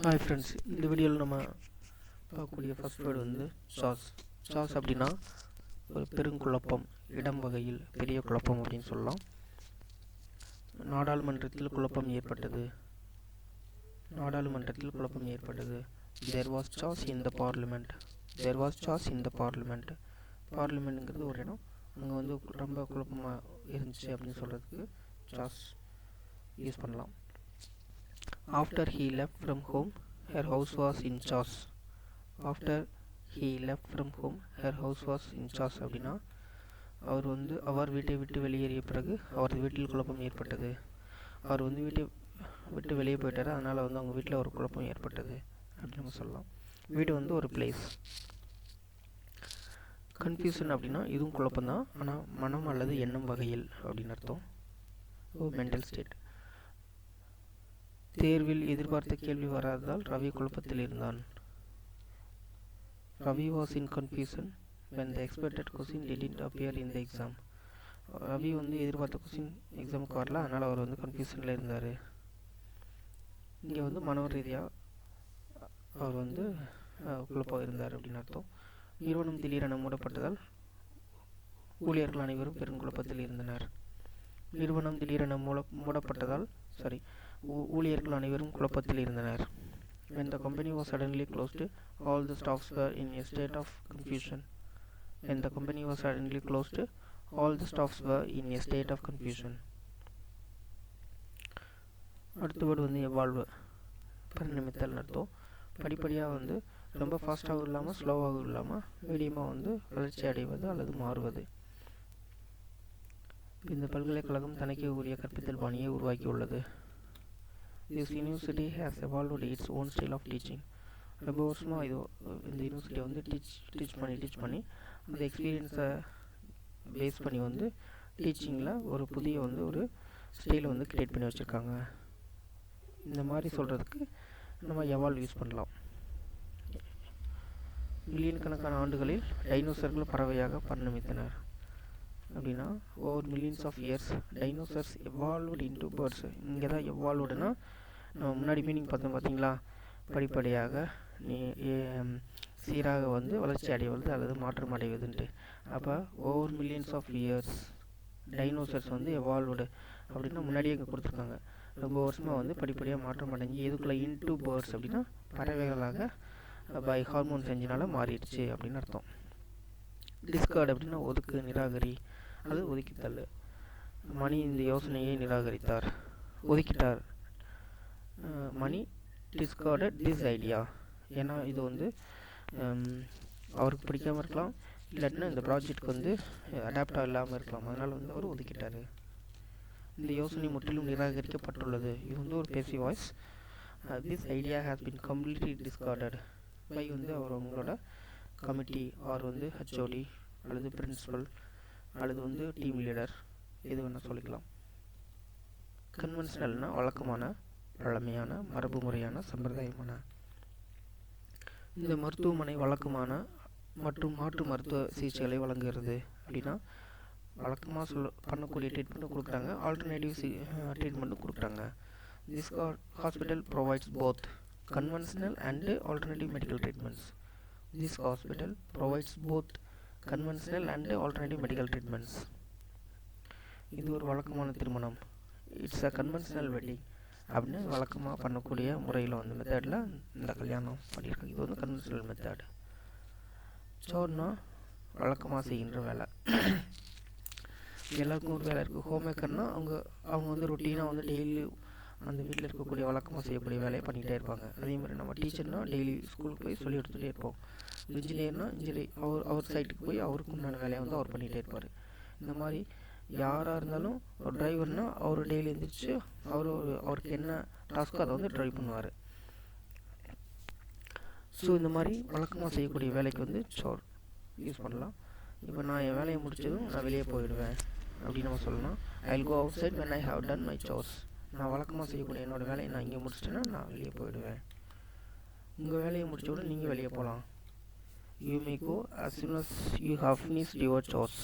Hi friends, இந்த வீடியோவில் நம்ம பார்க்கக்கூடிய ஃபர்ஸ்ட் வேர்டு வந்து சாஸ். சாஸ் அப்படின்னா ஒரு பெருங்குழப்பம், இடம் வகையில் பெரிய குழப்பம் அப்படின்னு சொல்லலாம். நாடாளுமன்றத்தில் குழப்பம் ஏற்பட்டது. There was chaos in the parliament. பார்லிமெண்ட்டுங்கிறது ஒரு இடம், அங்கே வந்து ரொம்ப குழப்பமாக இருந்துச்சு அப்படின்னு சொல்கிறதுக்கு சாஸ் யூஸ் பண்ணலாம். After he left from home, her house was in chaos. அப்படின்னா அவர் வீட்டை விட்டு வெளியேறிய பிறகு அவரது வீட்டில் குழப்பம் ஏற்பட்டது. அவர் வந்து வீட்டை விட்டு வெளியே போயிட்டார், அதனால் வந்து அவங்க வீட்டில் ஒரு குழப்பம் ஏற்பட்டது அப்படின்னு நம்ம சொல்லலாம். வீடு வந்து ஒரு பிளேஸ். கன்ஃபியூஷன் அப்படின்னா இதுவும் குழப்பம்தான், ஆனால் மனம் அல்லது எண்ணம் வகையில் அப்படின்னு அர்த்தம். Mental state. தேர்வில் எதிர்பார்த்த கேள்வி வராததால் ரவி குழப்பத்தில் இருந்தான். Ravi was in confusion when the expected question didn't appear in the exam. Ravi வந்து எதிர்பார்த்த கொஸ்டின் எக்ஸாமுக்கு வரல, அதனால் அவர் வந்து கன்ஃபியூஷனில் இருந்தார். இங்கே வந்து மனோ ரீதியாக அவர் வந்து குழப்பம் இருந்தார் அப்படின்னு அர்த்தம். நிறுவனம் திடீரென மூடப்பட்டதால் ஊழியர்கள் அனைவரும் பெருங்குழப்பத்தில் இருந்தனர். ஊழியர்கள் அனைவரும் குழப்பத்தில் இருந்தனர். When the company was suddenly closed, all the staffs were in a state of confusion. அடுத்த வேர்டு வந்து எவால்வ், பரிணமித்தல் அர்த்தம். படிப்படியாக வந்து ரொம்ப ஃபாஸ்ட்டாகவும் இல்லாமல் ஸ்லோவாகவும் இல்லாமல் மீடியமாக வந்து வளர்ச்சி அடைவது அல்லது மாறுவது. இந்த பல்கலைக்கழகம் தனக்கே உரிய கற்பித்தல் பாணியை உருவாக்கியுள்ளது. This university has evolved its own style of teaching. ரொம்ப வருஷமாக இந்த யூனிவர்சிட்டியை வந்து டீச் பண்ணி அந்த எக்ஸ்பீரியன்ஸை பேஸ் பண்ணி வந்து டீச்சிங்கில் ஒரு புதிய வந்து ஒரு ஸ்டைலை வந்து க்ரியேட் பண்ணி வச்சுருக்காங்க. இந்த மாதிரி சொல்கிறதுக்கு நம்ம எவால்வ் யூஸ் பண்ணலாம். மில்லியன் கணக்கான ஆண்டுகளில் டைனோசர்கள் பறவையாக பரிணமித்தனர். அப்படின்னா over millions of years dinosaurs evolved into birds. இங்கே தான் எவால்வ்டுனா நம்ம முன்னாடி மீனிங் பார்த்தோம் பார்த்தீங்களா, படிப்படியாக சீராக வந்து வளர்ச்சி அடைவது அல்லது மாற்றம் அடைவதுன்ட்டு. அப்போ over millions of years dinosaurs வந்து எவால்வ்டு அப்படின்னா முன்னாடியே இங்கே கொடுத்துருக்காங்க. ரொம்ப வருஷமாக வந்து படிப்படியாக மாற்றம் அடைஞ்சி எதுக்குள்ளே இன்டு பேர்ட்ஸ் அப்படின்னா பறவைகளாக பை ஹார்மோன்ஸ் என்ஜினால் மாறிடுச்சு அப்படின்னு அர்த்தம். டிஸ்கார்ட் அப்படின்னா ஒதுக்கு, நிராகரி, அது ஒதுக்கித்தல். மணி இந்த யோசனையை ஒதுக்கிட்டார். மணி டிஸ்கார்டட் திஸ் ஐடியா. ஏன்னா இது வந்து அவருக்கு பிடிக்காமல் இருக்கலாம், இல்லாட்டினா இந்த ப்ராஜெக்டுக்கு வந்து அடாப்டாக இல்லாமல் இருக்கலாம், அதனால் வந்து அவர் ஒதுக்கிட்டார். இந்த யோசனை முற்றிலும் நிராகரிக்கப்பட்டுள்ளது. இது வந்து ஒரு passive voice. This idea has been completely discarded by வந்து அவங்களோட கமிட்டி ஆர் வந்து ஹெச்ஓடி அல்லது பிரின்சிபல் அல்லது வந்து டீம் லீடர், எது வேணால் சொல்லிக்கலாம். கன்வென்ஷனல்னா வழக்கமான, பழமையான, மரபு முறையான, சம்பிரதாயமான. இந்த மருத்துவமனை வழக்கமான மற்றும் மாற்று மருத்துவ சிகிச்சைகளை வழங்குகிறது. அப்படின்னா வழக்கமாக பண்ணக்கூடிய ட்ரீட்மெண்ட்டும் கொடுக்குறாங்க, ஆல்டர்னேட்டிவ் ட்ரீட்மெண்ட்டும் கொடுக்குறாங்க. This hospital provides both conventional and alternative medical treatments. This hospital provides both conventional and alternative medical treatments. இது ஒரு வழக்கமான திருமணம். It's a conventional wedding. அப்படின்னு வழக்கமாக பண்ணக்கூடிய முறையில் வந்து மெத்தடில் இந்த கல்யாணம் பண்ணியிருக்காங்க. இது வந்து கன்வென்ஷனல் மெத்தட். சோர்னா வழக்கமாக செய்கின்ற வேலை. எல்லாருக்கும் ஒரு வேலை இருக்குது. ஹோம் மேக்கர்னால் அவங்க வந்து ரொட்டீனாக வந்து டெய்லி அந்த வீட்டில் இருக்கக்கூடிய வழக்கமாக செய்யக்கூடிய வேலையை பண்ணிகிட்டே இருப்பாங்க. அதே மாதிரி நம்ம டீச்சர்னால் டெய்லி ஸ்கூலுக்கு போய் சொல்லி எடுத்துகிட்டே இருப்போம். இன்ஜினியர்னால் அவர் சைட்டுக்கு போய் அவருக்கு உண்டான வேலையை வந்து அவர் பண்ணிகிட்டே இருப்பார். இந்த மாதிரி யாராக இருந்தாலும் ஒரு டிரைவர்னால் அவர் டெய்லி எழுந்திரிச்சு அவருக்கு என்ன டாஸ்க்கோ அதை வந்து ட்ரைவ் பண்ணுவார். ஸோ இந்த மாதிரி வழக்கமாக செய்யக்கூடிய வேலைக்கு வந்து சோர் யூஸ் பண்ணலாம். இப்போ நான் என் வேலையை முடித்ததும் நான் வெளியே போயிடுவேன் அப்படின்னு நம்ம சொல்லலாம். I will go outside when I have done my chores. நான் வழக்கமாக செய்யக்கூடிய என்னோடய வேலையை நான் இங்கே முடிச்சிட்டேன்னா நான் வெளியே போயிடுவேன். உங்கள் வேலையை முடிச்ச உடனே நீங்கள் வெளியே போகலாம். You may go as soon as you have finished your chores.